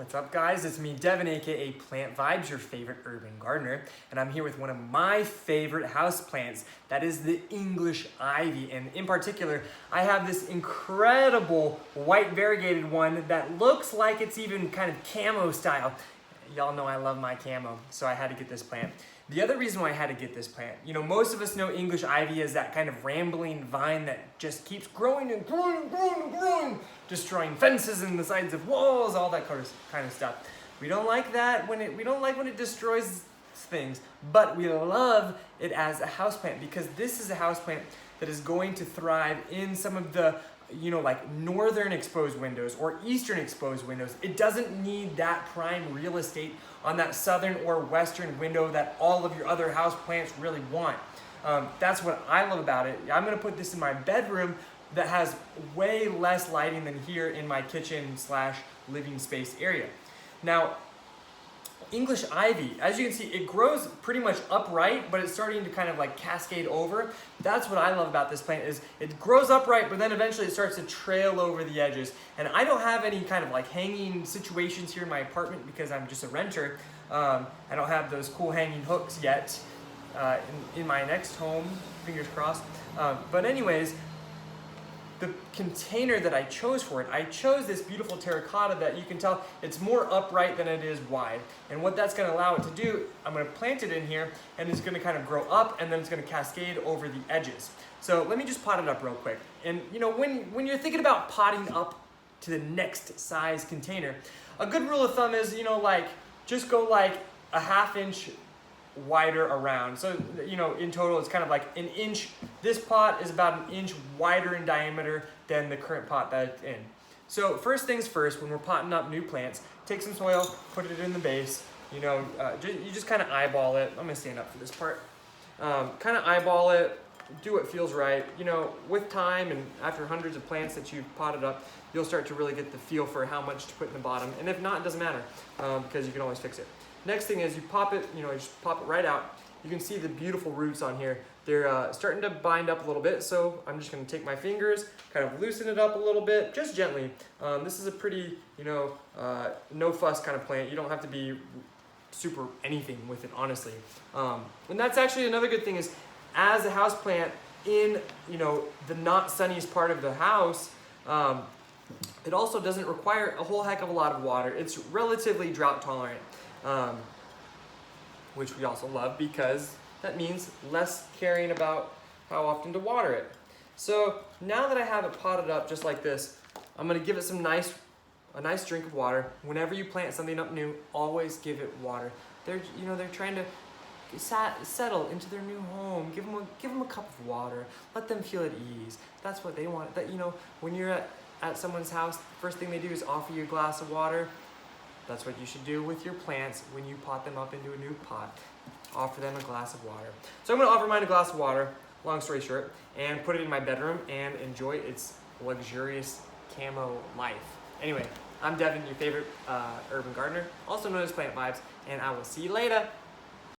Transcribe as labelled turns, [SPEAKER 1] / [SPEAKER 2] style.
[SPEAKER 1] What's up, guys? It's me, Devin, aka Plant Vibes, your favorite urban gardener, and I'm here with one of my favorite houseplants. That is the English ivy, and in particular, I have this incredible white variegated one that looks like it's even kind of camo style. Y'all know I love my camo, so I had to get this plant. The other reason why I had to get this plant, most of us know English ivy as that kind of rambling vine that just keeps growing and growing and growing and growing, destroying fences and the sides of walls, all that kind of stuff. We don't like that we don't like when it destroys things, but we love it as a houseplant because this is a houseplant that is going to thrive in some of the like northern exposed windows or eastern exposed windows. It doesn't need that prime real estate on that southern or western window that all of your other house plants really want. That's what I love about it. I'm gonna put this in my bedroom that has way less lighting than here in my kitchen / living space area. Now, English ivy, as you can see, it grows pretty much upright, but it's starting to kind of like cascade over. That's what I love about this plant is it grows upright, but then eventually it starts to trail over the edges. And I don't have any kind of like hanging situations here in my apartment because I'm just a renter. I don't have those cool hanging hooks yet in my next home, fingers crossed. But anyways, the container that I chose for it, I chose this beautiful terracotta that you can tell it's more upright than it is wide. And what that's gonna allow it to do, I'm gonna plant it in here and it's gonna kind of grow up and then it's gonna cascade over the edges. So let me just pot it up real quick. And when you're thinking about potting up to the next size container, a good rule of thumb is, just go like a ½ inch wider around. So, in total, it's kind of like an inch. This pot is about an inch wider in diameter than the current pot that it's in. So first things first, when we're potting up new plants, take some soil, put it in the base. You just kind of eyeball it. I'm gonna stand up for this part. Kind of eyeball it, do what feels right. With time and after hundreds of plants that you've potted up, you'll start to really get the feel for how much to put in the bottom. And if not, it doesn't matter because you can always fix it. Next thing is you pop it, just pop it right out. You can see the beautiful roots on here. They're starting to bind up a little bit, so I'm just gonna take my fingers, kind of loosen it up a little bit, just gently. This is a pretty, no fuss kind of plant. You don't have to be super anything with it, honestly. And that's actually another good thing is, as a house plant in, the not sunniest part of the house, it also doesn't require a whole heck of a lot of water. It's relatively drought tolerant. Which we also love because that means less caring about how often to water it. So now that I have it potted up just like this, I'm gonna give it a nice drink of water. Whenever you plant something up new, always give it water. They're trying to settle into their new home. Give them a cup of water. Let them feel at ease. That's what they want. That when you're at someone's house, the first thing they do is offer you a glass of water. That's what you should do with your plants when you pot them up into a new pot. Offer them a glass of water. So I'm gonna offer mine a glass of water, long story short, and put it in my bedroom and enjoy its luxurious camo life. Anyway, I'm Devin, your favorite urban gardener, also known as Plant Vibes, and I will see you later.